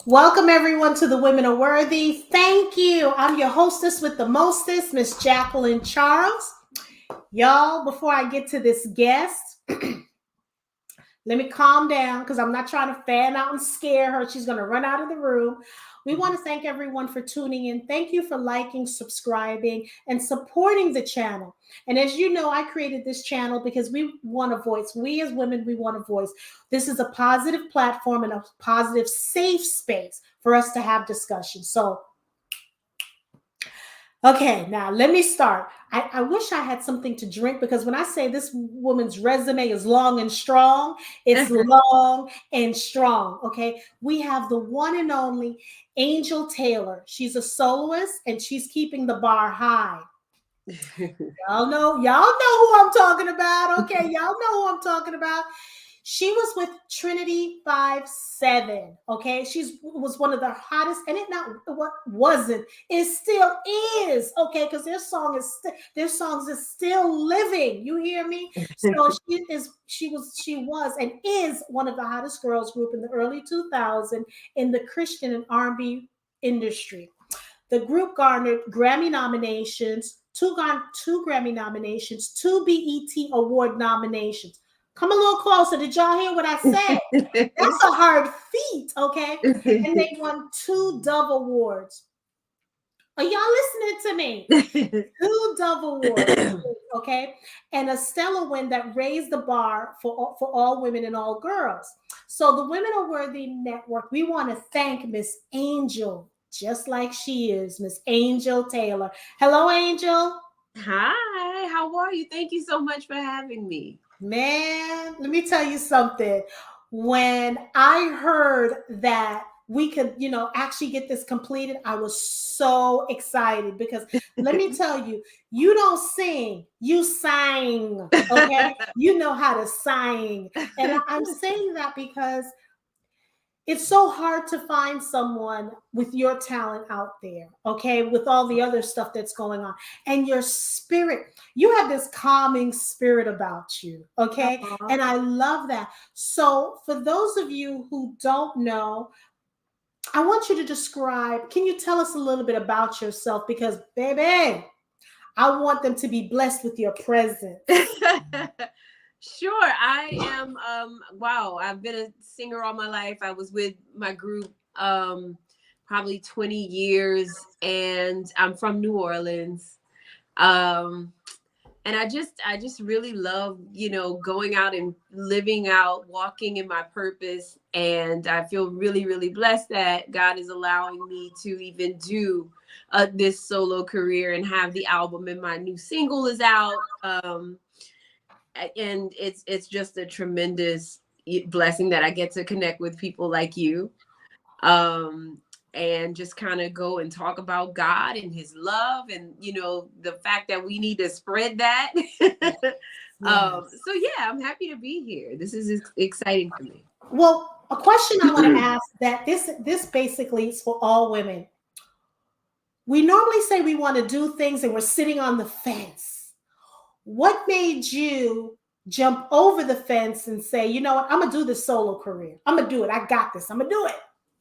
Welcome everyone to the Women Are Worthy. Thank you. I'm your hostess with the mostest, Miss Jacqueline Charles. Y'all, before I get to this guest, let me calm down because I'm not trying to fan out and scare her. She's going to run out of the room. We want to thank everyone for tuning in. Thank you for liking, subscribing, and supporting the channel. And as you know, I created this channel because we want a voice. We as women, we want a voice. This is a positive platform and a positive, safe space for us to have discussion. So, okay, now let me start. I wish I had something to drink because when I say this woman's resume is long and strong, it's long and strong. Okay, we have the one and only Angel Taylor. She's a soloist and she's keeping the bar high. Y'all know who I'm talking about. Okay, y'all know who I'm talking about. She was with Trinitee 5-7. Okay, she was one of the hottest, and it not what wasn't. It still is. Okay, because their songs is still living. You hear me? So she was, and is one of the hottest girls group in the early 2000s in the Christian and R&B industry. The group garnered Grammy nominations, two Grammy nominations, 2 BET Award nominations. Come a little closer. Did y'all hear what I said? That's a hard feat, okay? And they won 2 Dove Awards. Are y'all listening to me? 2 Dove Awards, okay? And a Stella win that raised the bar for all women and all girls. So the Women Are Worthy Network, we want to thank Miss Angel, just like she is, Miss Angel Taylor. Hello, Angel. Hi, how are you? Thank you so much for having me. Man, let me tell you something. When I heard that we could, actually get this completed, I was so excited because let me tell you, you don't sing, you sang, okay? You know how to sing. And I'm saying that because it's so hard to find someone with your talent out there, okay, with all the other stuff that's going on. And your spirit, you have this calming spirit about you, okay? Uh-huh. And I love that. So for those of you who don't know, I want you to describe, can you tell us a little bit about yourself? Because, baby, I want them to be blessed with your presence. Sure. I am, I've been a singer all my life. I was with my group probably 20 years, and I'm from New Orleans. And I just really love, going out and living out, walking in my purpose. And I feel really, really blessed that God is allowing me to even do this solo career and have the album, and my new single is out. And it's just a tremendous blessing that I get to connect with people like you, and just kind of go and talk about God and his love, and the fact that we need to spread that. Yes. So yeah, I'm happy to be here. This is exciting for me. Well, a question I want to ask, that this basically is for all women. We normally say we want to do things and we're sitting on the fence. What made you jump over the fence and say, you know what, I'm going to do this solo career. I'm going to do it. I got this. I'm going to do it.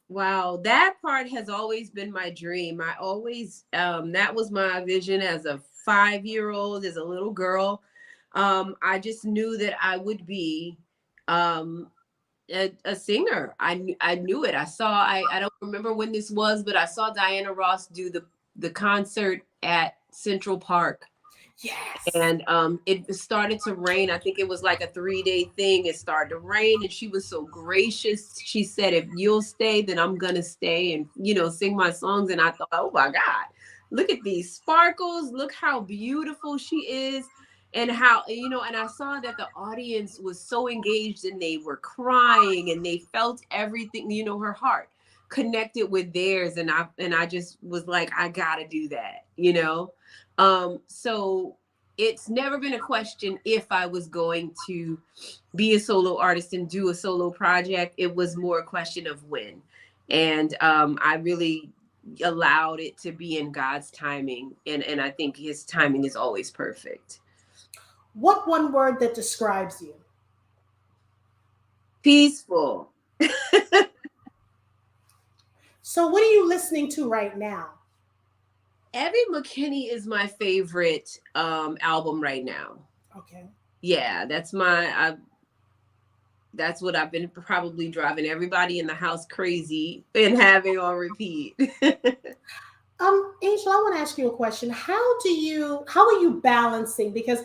Wow, that part has always been my dream. I always, that was my vision as a 5-year-old, as a little girl. I just knew that I would be a singer. I knew it. I don't remember when this was, but I saw Diana Ross do the concert at Central Park. Yes. And it started to rain. I think it was like a 3-day thing. It started to rain, and she was so gracious. She said, if you'll stay, then I'm gonna stay and sing my songs. And I thought, oh my God, look at these sparkles, look how beautiful she is. And how, and I saw that the audience was so engaged, and they were crying, and they felt everything, her heart connected with theirs. And I just was like, I gotta do that, so it's never been a question if I was going to be a solo artist and do a solo project. It was more a question of when. And I really allowed it to be in God's timing. And I think his timing is always perfect. What one word that describes you? Peaceful. So what are you listening to right now? Evie McKinney is my favorite album right now. Okay. Yeah, that's what I've been probably driving everybody in the house crazy and having on repeat. Angel, I want to ask you a question. How are you balancing? Because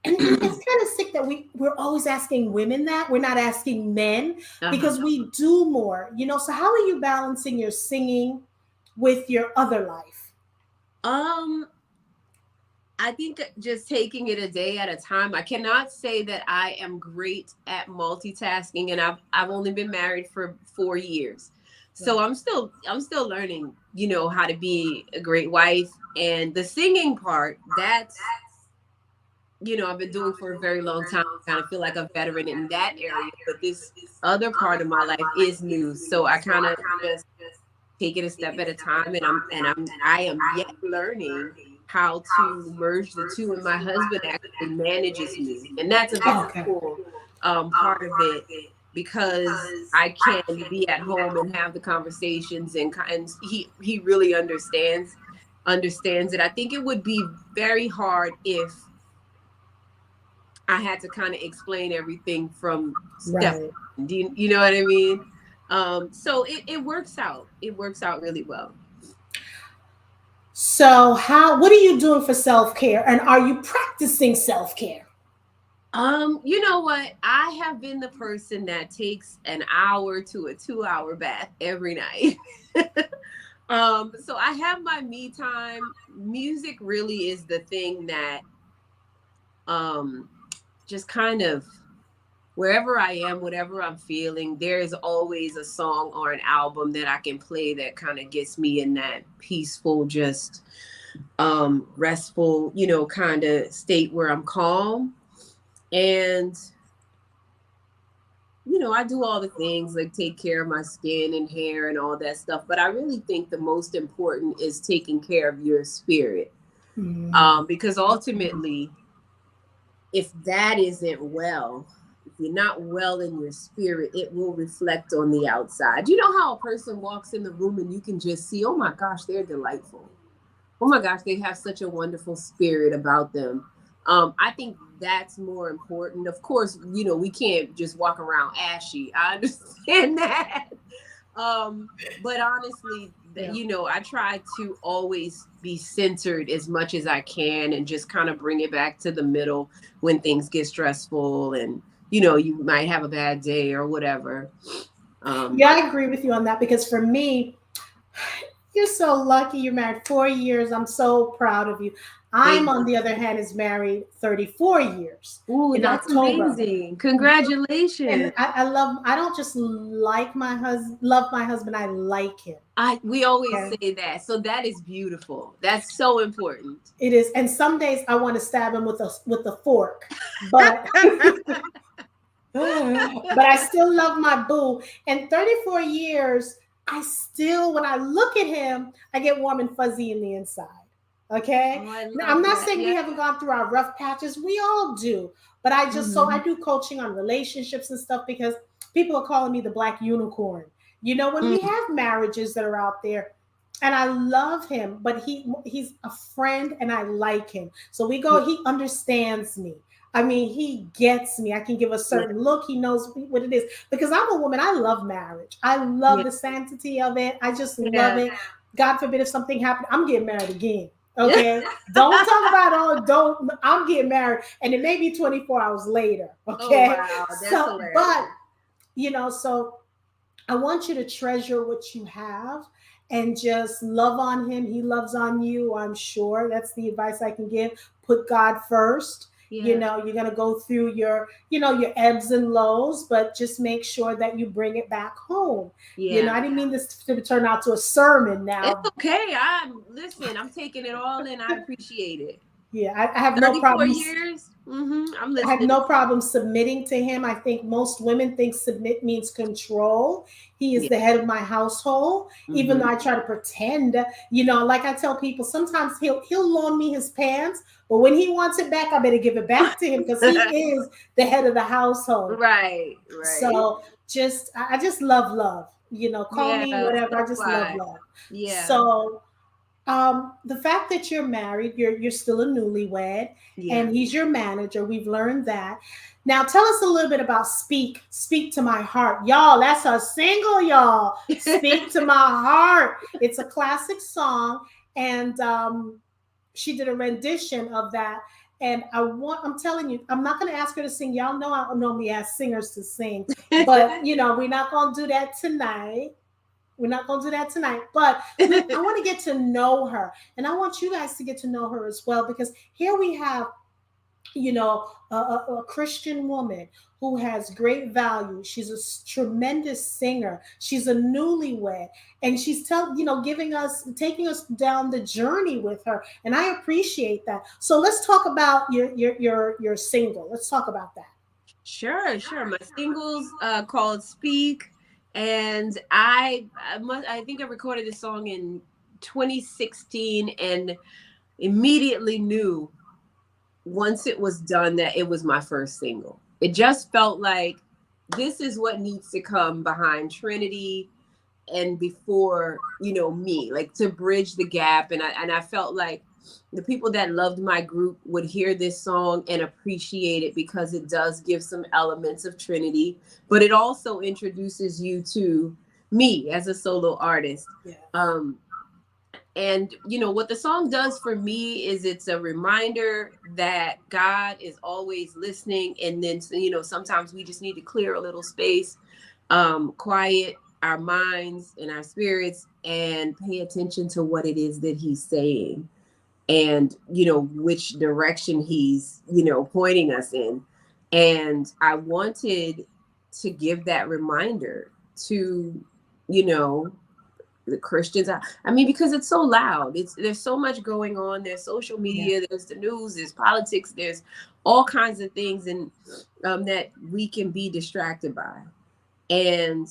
and it's kind of sick that we're always asking women that. We're not asking men because we do more, so how are you balancing your singing with your other life? Um, I think just taking it a day at a time. I cannot say that I am great at multitasking, and I've only been married for 4 years. So I'm still learning, how to be a great wife. And the singing part, that's I've been doing for a very long time. I kind of feel like a veteran in that area, but this other part of my life is new. So I kind of just take it a step at a time, and I am yet learning how to merge the two. And my husband actually manages me, and that's a very cool part of it, because I can be at home and have the conversations, and he really understands it. I think it would be very hard if I had to kind of explain everything from step. Right. Do you know what I mean? So it works out. It works out really well. So what are you doing for self-care, and are you practicing self-care? You know what? I have been the person that takes an hour to a 2-hour bath every night. So I have my me time. Music really is the thing that just kind of, wherever I am, whatever I'm feeling, there is always a song or an album that I can play that kind of gets me in that peaceful, just restful, kind of state where I'm calm. And I do all the things like take care of my skin and hair and all that stuff, but I really think the most important is taking care of your spirit. Because ultimately, if that isn't well, if you're not well in your spirit, it will reflect on the outside. You know how a person walks in the room and you can just see, oh my gosh, they're delightful. Oh my gosh, they have such a wonderful spirit about them. I think that's more important. Of course, we can't just walk around ashy. I understand that. But honestly, I try to always be centered as much as I can, and just kind of bring it back to the middle when things get stressful, and you might have a bad day or whatever. Yeah, I agree with you on that, because for me, you're so lucky. You're married 4 years. I'm so proud of you. I'm, on the other hand, is married 34 years. Ooh, that's October. Amazing. Congratulations. And I don't just love my husband, I like him. We always say that. So that is beautiful. That's so important. It is. And some days I want to stab him with a fork. But but I still love my boo. And 34 years, when I look at him, I get warm and fuzzy in the inside. Okay. Now, I'm not saying we haven't gone through our rough patches. We all do. But I just, so I do coaching on relationships and stuff, because people are calling me the black unicorn. When we have marriages that are out there, and I love him, but he's a friend and I like him. So we go, he understands me. I mean, he gets me. I can give a certain look. He knows what it is, because I'm a woman. I love marriage. I love the sanctity of it. I just love it. God forbid if something happened, I'm getting married again. Okay. Don't talk about I'm getting married, and it may be 24 hours later. Okay. Oh, wow. That's hilarious. But, so I want you to treasure what you have and just love on him. He loves on you, I'm sure. That's the advice I can give. Put God first. You're going to go through your ebbs and lows, but just make sure that you bring it back home. I didn't mean this to turn out to a sermon now. It's okay. I'm taking it all in. I appreciate it. Yeah, I have no problem. 34 years. I'm listening. I have no problem submitting to him. I think most women think submit means control. He is the head of my household, even though I try to pretend, like I tell people, sometimes he'll loan me his pants, but when he wants it back, I better give it back to him, because he is the head of the household. Right. So I just love. call me Yeah, whatever. so I just love why. love. Yeah, So the fact that you're married, you're still a newlywed, yeah. and he's your manager. We've learned that. Now tell us a little bit about Speak to My Heart. Y'all, that's a single, y'all. Speak to My Heart. It's a classic song, and she did a rendition of that. And I'm telling you, I'm not going to ask her to sing. Y'all know I normally ask singers to sing, but we're not going to do that tonight. We're not going to do that tonight, but I want to get to know her, and I want you guys to get to know her as well, because here we have, a Christian woman who has great value. She's a tremendous singer. She's a newlywed, and she's taking us down the journey with her, and I appreciate that. So let's talk about your single. Let's talk about that. Sure, sure. My singles called Speak, and I think I recorded this song in 2016 and immediately knew once it was done that it was my first single. It just felt like this is what needs to come behind Trinitee and before, me, like to bridge the gap. And I felt like the people that loved my group would hear this song and appreciate it because it does give some elements of Trinitee, but it also introduces you to me as a solo artist. Yeah. And what the song does for me is it's a reminder that God is always listening. And then, sometimes we just need to clear a little space, quiet our minds and our spirits, and pay attention to what it is that he's saying, and which direction he's pointing us in. And I wanted to give that reminder to the Christians. I mean, because it's so loud. There's so much going on. There's social media, there's the news, there's politics, there's all kinds of things, and that we can be distracted by. And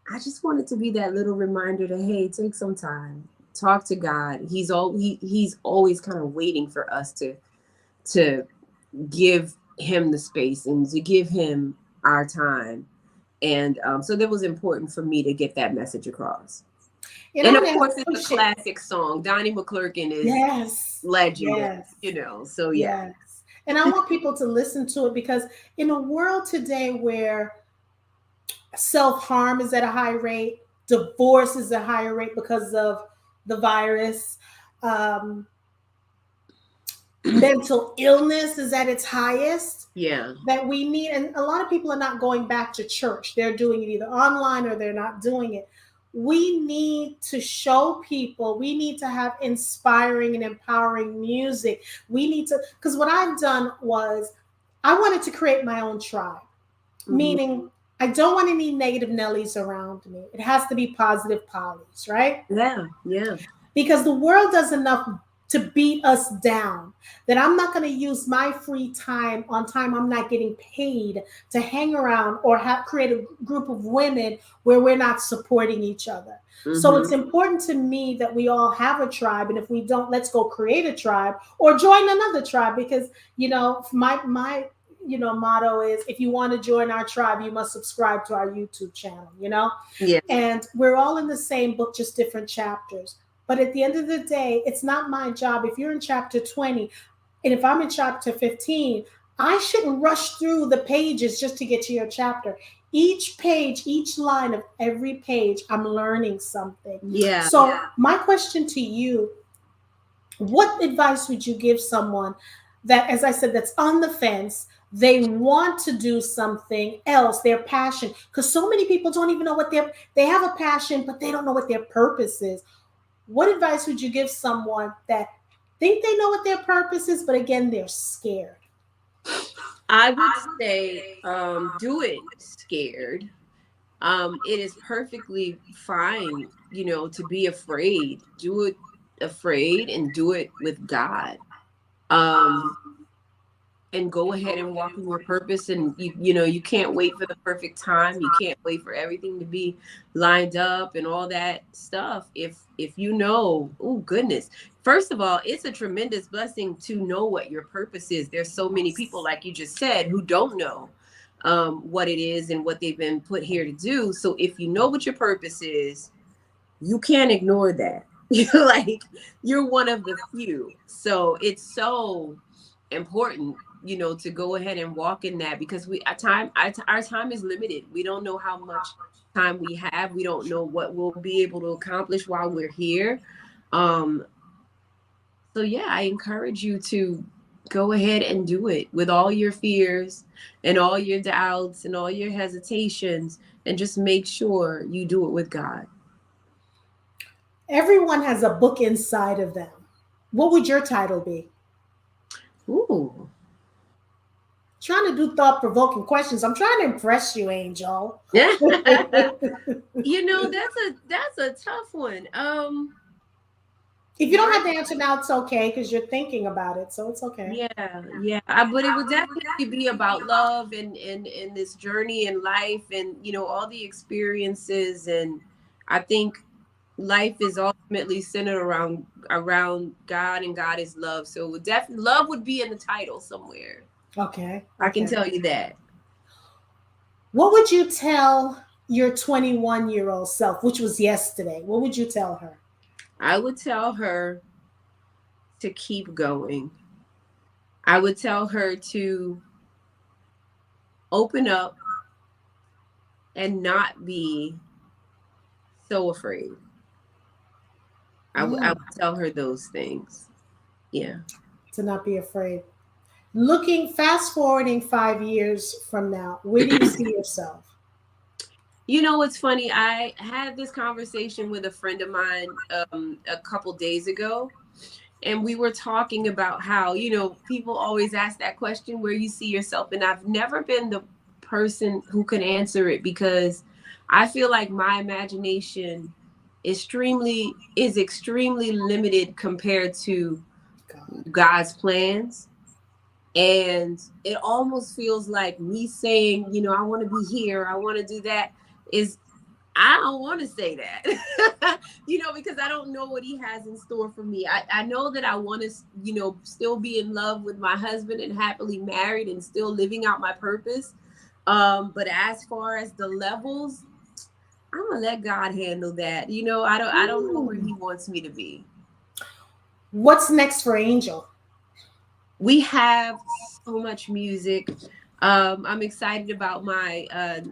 I just wanted to be that little reminder to, hey, take some time, talk to God. He's always kind of waiting for us to give him the space and to give him our time. And so that was important for me to get that message across. And of course, it's a classic song. Donnie McClurkin is legendary, so yeah. Yes. And I want people to listen to it, because in a world today where self-harm is at a high rate, divorce is at a higher rate because of the virus, mental illness is at its highest. Yeah. That we need, and a lot of people are not going back to church. They're doing it either online or they're not doing it. We need to show people, we need to have inspiring and empowering music. We need to, because what I've done was I wanted to create my own tribe, meaning I don't want any negative Nellies around me. It has to be positive Pollies, right? Yeah, yeah. Because the world does enough to beat us down, that I'm not going to use my free time on time I'm not getting paid to hang around or create a group of women where we're not supporting each other. So it's important to me that we all have a tribe, and if we don't, let's go create a tribe or join another tribe, because my motto is, if you want to join our tribe, you must subscribe to our YouTube channel, Yeah. And we're all in the same book, just different chapters. But at the end of the day, it's not my job. If you're in chapter 20 and if I'm in chapter 15, I shouldn't rush through the pages just to get to your chapter. Each page, each line of every page, I'm learning something. Yeah. So my question to you, what advice would you give someone that, as I said, that's on the fence? They want to do something else, their passion, because so many people don't even know what they have a passion, but they don't know what their purpose is. What advice would you give someone that think they know what their purpose is, but again, they're scared? I would say do it scared. It is perfectly fine, to be afraid. Do it afraid and do it with God. And go ahead and walk in your purpose. And you can't wait for the perfect time. You can't wait for everything to be lined up and all that stuff. If oh goodness. First of all, it's a tremendous blessing to know what your purpose is. There's so many people, like you just said, who don't know. what it is and what they've been put here to do. So if you know what your purpose is, you can't ignore that. You're like, you're one of the few. So it's so important, you know, to go ahead and walk in that, because our time is limited. We don't know how much time we have. We don't know what we'll be able to accomplish while we're here. Um, so yeah, I encourage you to go ahead and do it with all your fears and all your doubts and all your hesitations, and just make sure you do it with God. Everyone has a book inside of them. What would your title be? Ooh. Trying to do thought-provoking questions. I'm trying to impress you, Angel. You know, that's a tough one. If you don't have the answer now, it's okay, because you're thinking about it, so it's okay. Yeah. But it would definitely be about love and this journey in life, and you know, all the experiences. And I think life is ultimately centered around God, and God is love. So it would definitely, love would be in the title somewhere. Okay. I can tell you that. What would you tell your 21-year-old self, which was yesterday? What would you tell her? I would tell her to keep going. I would tell her to open up and not be so afraid. I would tell her those things. Yeah. To not be afraid. Fast forwarding 5 years from now, where do you see yourself? You know, it's funny. I had this conversation with a friend of mine a couple days ago, and we were talking about how, you know, people always ask that question, where you see yourself. And I've never been the person who can answer it, because I feel like my imagination is extremely limited compared to God's plans. And it almost feels like me saying, you know, I want to be here, I want to do that, is, I don't want to say that, you know, because I don't know what he has in store for me. I know that I want to, you know, still be in love with my husband and happily married and still living out my purpose. But as far as the levels, I'm gonna let God handle that. You know, I don't know where he wants me to be. What's next for Angel? We have so much music. I'm excited about my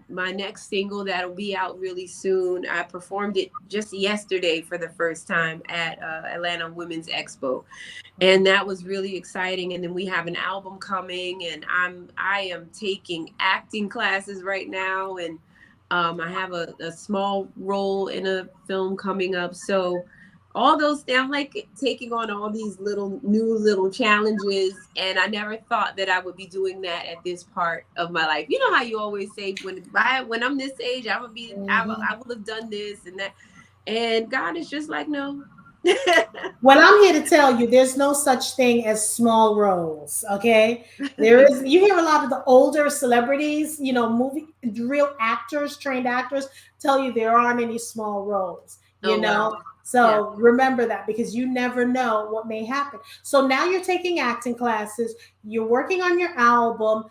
next single that'll be out really soon. I performed it just yesterday for the first time at Atlanta Women's Expo, and that was really exciting. And then we have an album coming, and I am taking acting classes right now, and I have a small role in a film coming up. So all those things, I'm like taking on all these new challenges, and I never thought that I would be doing that at this part of my life. You know how you always say, when I'm this age, I will have done this and that, and God is just like, no. Well, I'm here to tell you, there's no such thing as small roles. Okay, there is. You hear a lot of the older celebrities, you know, real actors, trained actors, tell you there aren't any small roles. You know. Wow. So remember that, because you never know what may happen. So now you're taking acting classes, you're working on your album.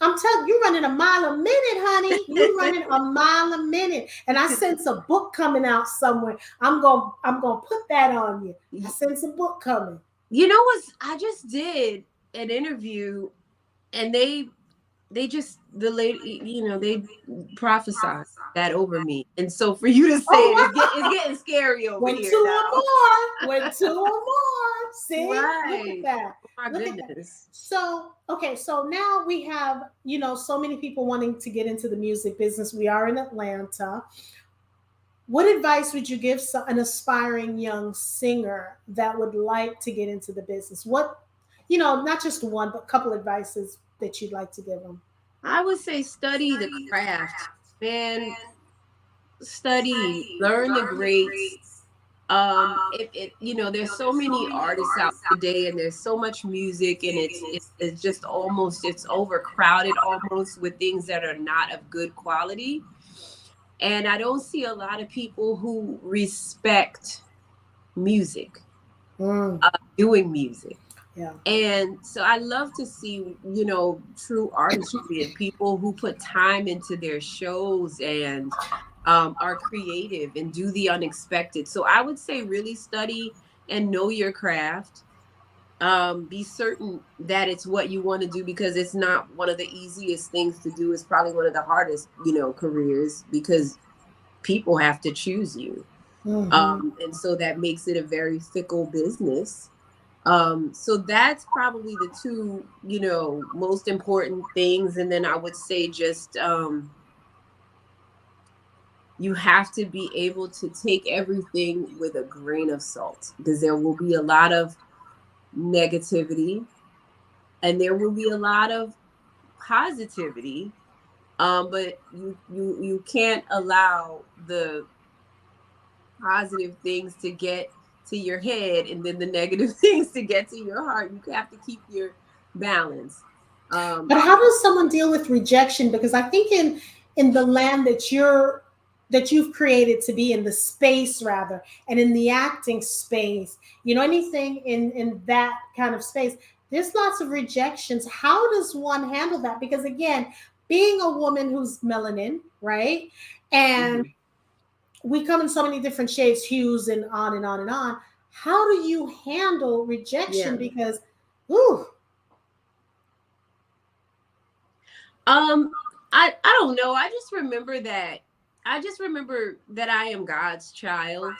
I'm telling you, you're running a mile a minute, honey. You're running a mile a minute. And I sense a book coming out somewhere. I'm gonna put that on you. I sense a book coming. You know what? I just did an interview, and the lady, you know, they prophesied that over me. And so for you to say it's getting scary over when here. When two or more. See? Right. Look at that. Oh my goodness. So, okay, so now we have, you know, so many people wanting to get into the music business. We are in Atlanta. What advice would you give an aspiring young singer that would like to get into the business? What, you know, not just one, but a couple advices that you'd like to give them. I would say study the craft, man. Study, learn the greats. You know, there's so many artists out today, and there's so much music, and it's just almost, it's overcrowded almost with things that are not of good quality. And I don't see a lot of people who respect music, doing music. Yeah. And so I love to see, true artistry and people who put time into their shows and are creative and do the unexpected. So I would say really study and know your craft. Be certain that it's what you want to do, because it's not one of the easiest things to do. It's probably one of the hardest, careers, because people have to choose you. And so that makes it a very fickle business. So that's probably the two, most important things. And then I would say just, you have to be able to take everything with a grain of salt, because there will be a lot of negativity and there will be a lot of positivity. But you can't allow the positive things to get to your head and then the negative things to get to your heart. You have to keep your balance. But how does someone deal with rejection? Because I think in the land that you've created to be in, the space rather, and in the acting space, anything in that kind of space, there's lots of rejections. How does one handle that? Because again, being a woman who's melanin, right? And we come in so many different shades, hues, and on and on and on. How do you handle rejection? Yeah. Because, ooh. I don't know. I just remember that I am God's child,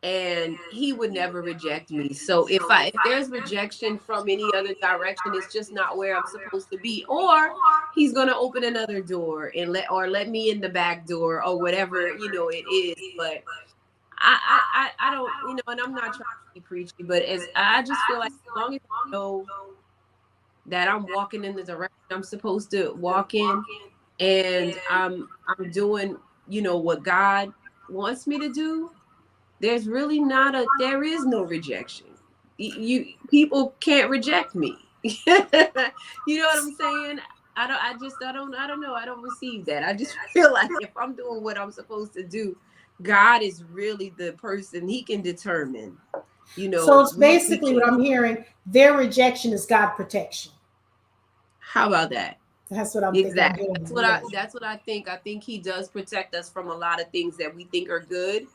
and he would never reject me. So if there's rejection from any other direction, it's just not where I'm supposed to be. Or he's going to open another door and let me in the back door, or whatever, it is. But I don't, and I'm not trying to be preachy, but as I just feel like, as long as I know that I'm walking in the direction I'm supposed to walk in, and I'm doing, what God wants me to do, there is no rejection. People can't reject me. You know what I'm saying? I don't know. I don't receive that. I just feel like if I'm doing what I'm supposed to do, God is really the person. He can determine, So it's basically what I'm hearing. Their rejection is God protection. How about that? That's what I'm exactly. thinking. That's what I think. I think he does protect us from a lot of things that we think are good,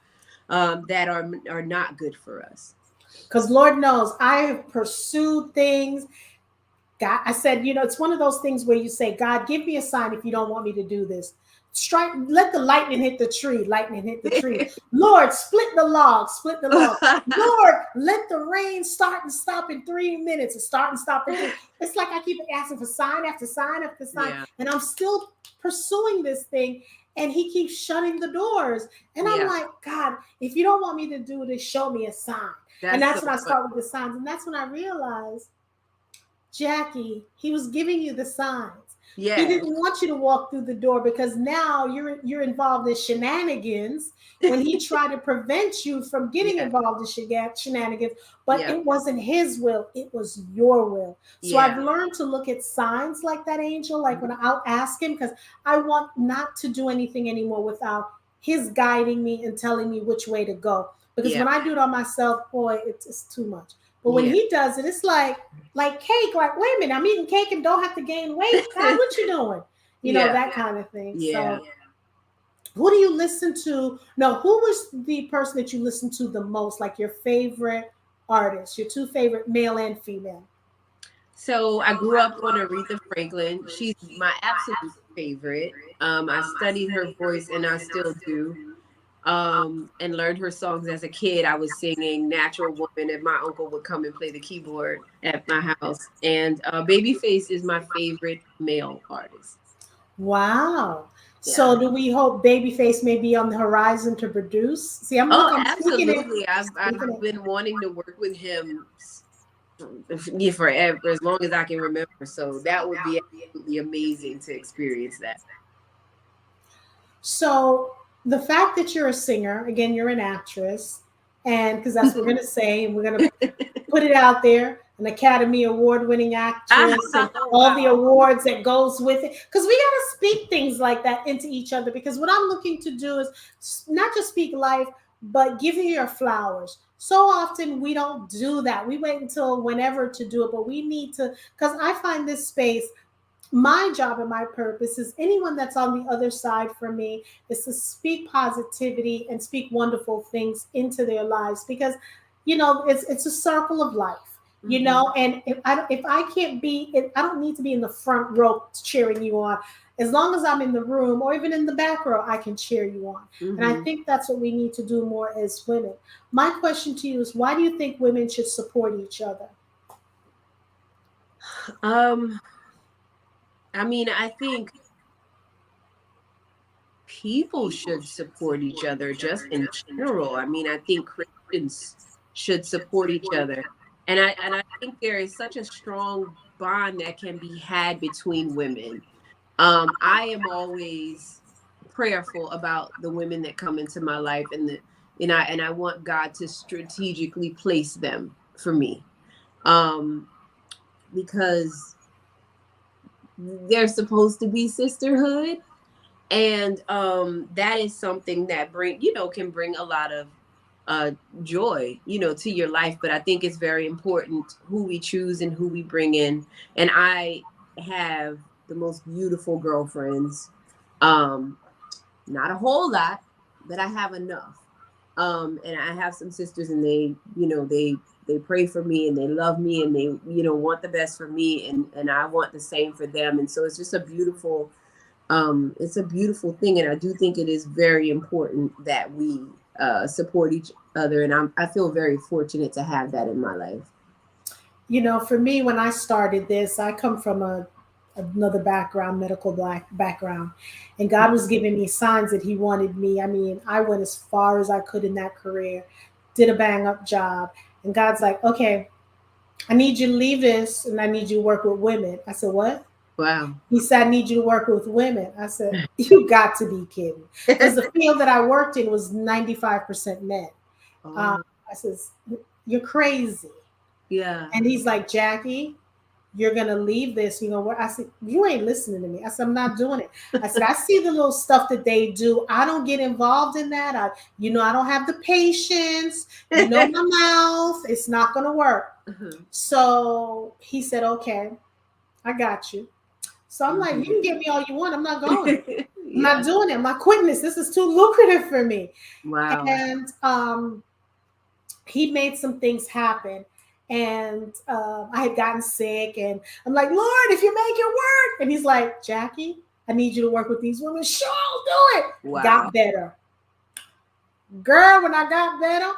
that are not good for us. Because Lord knows I have pursued things. God, I said, it's one of those things where you say, God, give me a sign if you don't want me to do this. Let the lightning hit the tree. Lightning hit the tree. Lord, split the log. Lord, let the rain start and stop in 3 minutes and start and stop in 3. It's like I keep asking for sign after sign after sign. Yeah. And I'm still pursuing this thing. And he keeps shutting the doors. And I'm like, God, if you don't want me to do this, show me a sign. That's when I start with the signs. And that's when I realized, Jackie, he was giving you the signs. Yeah. He didn't want you to walk through the door, because now you're involved in shenanigans when he tried to prevent you from getting involved in shenanigans. But it wasn't his will, it was your will. So I've learned to look at signs like that, Angel, like when I'll ask him, because I want not to do anything anymore without his guiding me and telling me which way to go. Because when I do it on myself, boy, it's too much. But when he does it, it's like cake. Like, wait a minute, I'm eating cake and don't have to gain weight. God, what you doing? That kind of thing. Yeah. So, who do you listen to? No, who was the person that you listen to the most? Like your favorite artist, your two favorite, male and female? So I grew up on Aretha Franklin. She's my absolute favorite. I studied her voice, and I still do. And learned her songs as a kid. I was singing Natural Woman, and my uncle would come and play the keyboard at my house. And Babyface is my favorite male artist. Wow. Yeah. So do we hope Babyface may be on the horizon to produce? See, I'm absolutely. I've been wanting to work with him forever, as long as I can remember. So that would be absolutely amazing to experience that. So the fact that you're a singer, again, you're an actress, and because that's what we're going to say, and we're going to put it out there, an Academy Award-winning actress, and all the awards that goes with it, because we got to speak things like that into each other, because what I'm looking to do is not just speak life, but give you your flowers. So often we don't do that. We wait until whenever to do it, but we need to, because I find this space, my job and my purpose is anyone that's on the other side for me is to speak positivity and speak wonderful things into their lives, because it's a circle of life. And if I can't be, I don't need to be in the front row cheering you on. As long as I'm in the room or even in the back row, I can cheer you on. And I think that's what we need to do more as women. My question to you is, why do you think women should support each other? I mean, I think people should support each other just in general. I mean, I think Christians should support each other. And I think there is such a strong bond that can be had between women. I am always prayerful about the women that come into my life, and I want God to strategically place them for me. Because they're supposed to be sisterhood, and that is something that can bring a lot of joy to your life. But I think it's very important who we choose and who we bring in. And I have the most beautiful girlfriends. Not a whole lot, but I have enough. And I have some sisters, and they pray for me, and they love me, and they want the best for me, and I want the same for them. And so it's just a beautiful thing. And I do think it is very important that we support each other, and I feel very fortunate to have that in my life. For me, when I started this, I come from another background, medical black background, and God was giving me signs that He wanted me. I mean, I went as far as I could in that career, did a bang up job, and God's like, okay, I need you to leave this, and I need you to work with women. I said, what? Wow. He said, I need you to work with women. I said, you got to be kidding. Because the field that I worked in was 95% men. Oh. I says, you're crazy. Yeah. And he's like, Jackie, you're going to leave this. I said, you ain't listening to me. I said, I'm not doing it. I said, I see the little stuff that they do. I don't get involved in that. I don't have the patience. My mouth. It's not going to work. So he said, okay, I got you. So I'm like, you can give me all you want. I'm not going. I'm not doing it. I'm not quitting this. This is too lucrative for me. Wow. And he made some things happen. And I had gotten sick. And I'm like, Lord, if you make it work. And he's like, Jackie, I need you to work with these women. Sure, I'll do it. Wow. Got better. Girl, when I got better,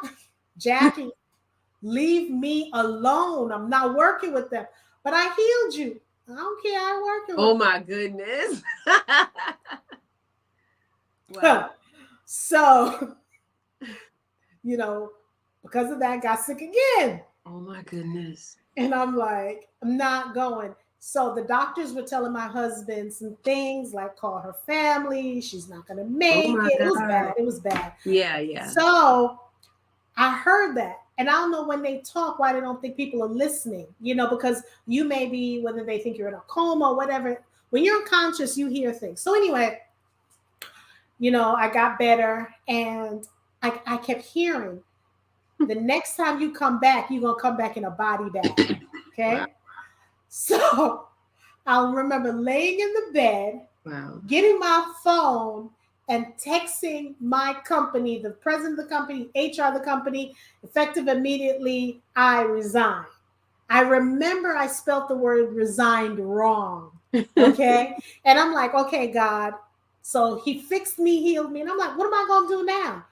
Jackie, leave me alone. I'm not working with them. But I healed you. I don't care. I work. Oh my goodness. Wow. So, because of that, got sick again. Oh my goodness. And I'm like, I'm not going. So the doctors were telling my husband some things like call her family. She's not going to make it. God. It was bad. It was bad. Yeah. So I heard that. And I don't know when they talk why they don't think people are listening, because you may be, whether they think you're in a coma or whatever, when you're unconscious, you hear things. So anyway, I got better, and I kept hearing, the next time you come back, you're going to come back in a body bag. Okay. Wow. So I'll remember laying in the bed, getting my phone, and texting my company, the president of the company, HR of the company, effective immediately, I resign. I remember I spelled the word resigned wrong. Okay. And I'm like, okay, God. So he fixed me, healed me. And I'm like, what am I going to do now?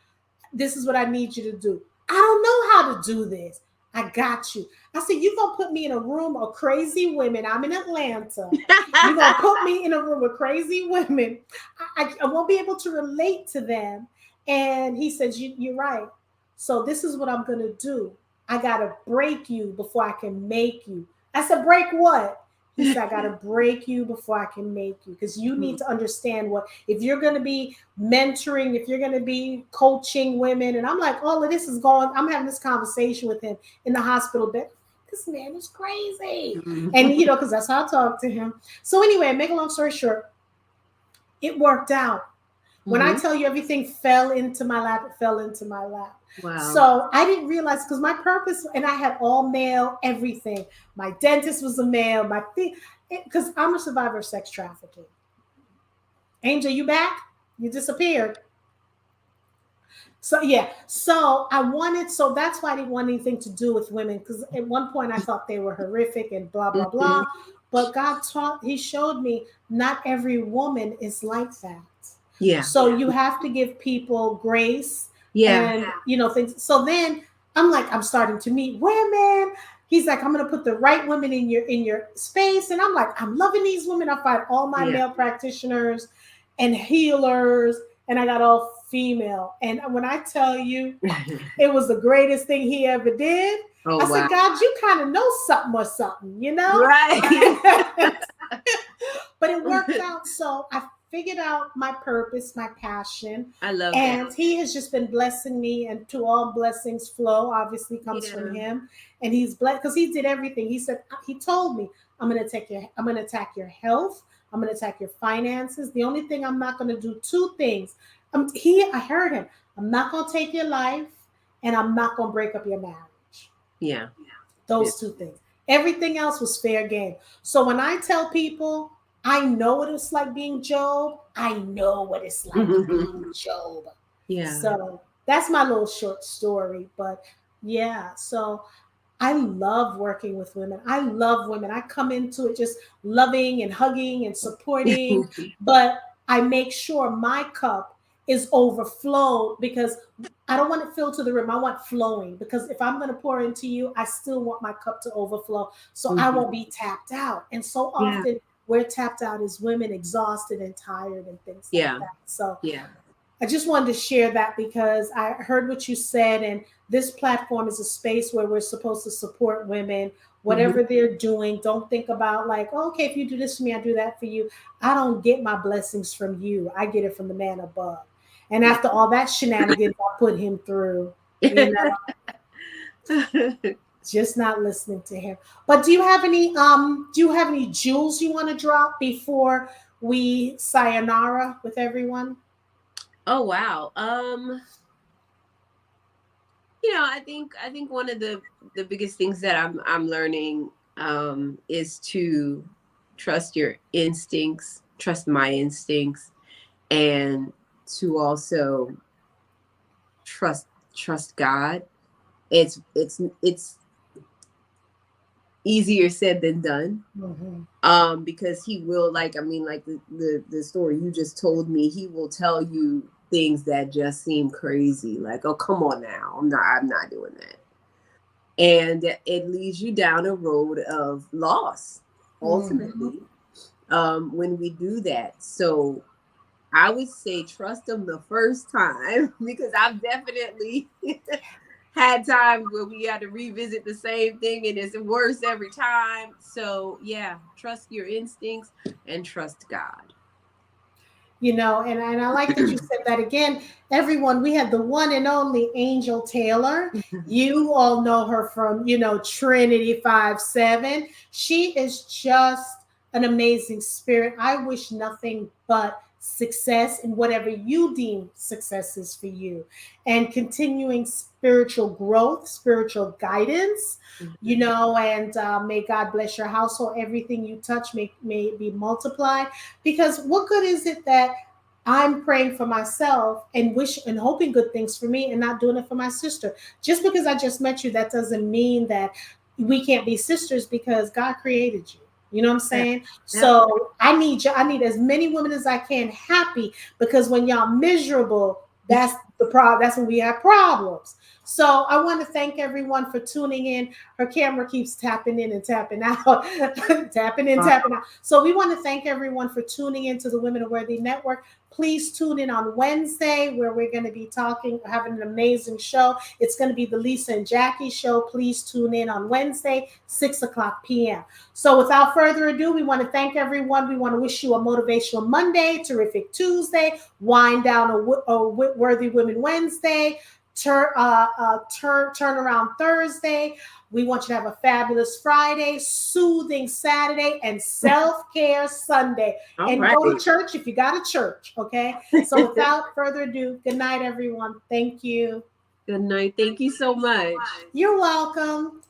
This is what I need you to do. I don't know how to do this. I got you. I said, you're going to put me in a room of crazy women. I'm in Atlanta. You're going to put me in a room of crazy women. I won't be able to relate to them. And he says, you're right. So this is what I'm going to do. I got to break you before I can make you. I said, break what? He said, I got to break you before I can make you, because you need to understand if you're going to be mentoring, if you're going to be coaching women. And I'm like, all of this is going, I'm having this conversation with him in the hospital bed. This man is crazy. And, because that's how I talk to him. So anyway, make a long story short, it worked out. When I tell you everything fell into my lap, it fell into my lap. Wow. So I didn't realize, because my purpose, and I had all male everything. My dentist was a male, because I'm a survivor of sex trafficking. Angel, you back? You disappeared. So yeah, so that's why I didn't want anything to do with women, because at one point I thought they were horrific and blah blah blah. But He showed me not every woman is like that. Yeah. So you have to give people grace. Yeah. And things. So then I'm starting to meet women. He's like, I'm gonna put the right women in your space, and I'm like, I'm loving these women. I find all my male practitioners and healers, and I got all female. And when I tell you, it was the greatest thing he ever did. I said, God, you kind of know something or something, Right. But it worked out. So I figured out my purpose, my passion. I love and that. He has just been blessing me, and to all blessings flow obviously comes from him. And he's blessed because he did everything. He told me, I'm going to attack your health. I'm going to attack your finances. The only thing I'm not going to do, two things. I heard him. I'm not going to take your life, and I'm not going to break up your marriage. Yeah. Those two things. Everything else was fair game. So when I tell people, I know what it's like being Job, I know what it's like being Job. Yeah. So that's my little short story. But yeah, so I love working with women. I love women. I come into it just loving and hugging and supporting, but I make sure my cup is overflowed, because I don't want it filled to the rim. I want flowing, because if I'm going to pour into you, I still want my cup to overflow, so I won't be tapped out. And so often we're tapped out as women, exhausted and tired and things like that. So I just wanted to share that, because I heard what you said, and this platform is a space where we're supposed to support women, whatever they're doing. Don't think about like, oh, okay, if you do this for me, I do that for you. I don't get my blessings from you. I get it from the man above. And after all that shenanigans I put him through, just not listening to him. But do you have any jewels you want to drop before we sayonara with everyone? Oh wow. I think one of the biggest things that I'm learning is to trust your instincts, trust my instincts, and to also trust God. It's easier said than done. Because he will, like the story you just told me, he will tell you things that just seem crazy, like, oh, come on now, I'm not doing that, and it leads you down a road of loss ultimately when we do that. So I would say trust him the first time, because I've definitely had times where we had to revisit the same thing and it's worse every time. So yeah, trust your instincts and trust God. And I like that you said that again. Everyone, we had the one and only Angel Taylor. You all know her from, Trinitee 5-7. She is just an amazing spirit. I wish nothing but success in whatever you deem success is for you, and continuing spiritual growth, spiritual guidance, and may God bless your household. Everything you touch may be multiplied, because what good is it that I'm praying for myself and hoping good things for me and not doing it for my sister? Just because I just met you, that doesn't mean that we can't be sisters, because God created you. You know what I'm saying? Yeah. So I need as many women as I can happy, because when y'all miserable, that's the problem. That's when we have problems. So I want to thank everyone for tuning in. Her camera keeps tapping in and tapping out, tapping in, tapping out. So we want to thank everyone for tuning into the Women of Worthy Network. Please tune in on Wednesday, where we're going to be having an amazing show. It's going to be the Lisa and Jackie show. Please tune in on Wednesday, 6:00 p.m. So without further ado, we want to thank everyone. We want to wish you a motivational Monday, terrific Tuesday, wind down a Worthy Women Wednesday, turnaround Thursday. We want you to have a fabulous Friday, soothing Saturday, and self-care Sunday. And go to church if you got a church, okay? So without further ado, good night, everyone. Thank you. Good night. Thank you so much. You're welcome.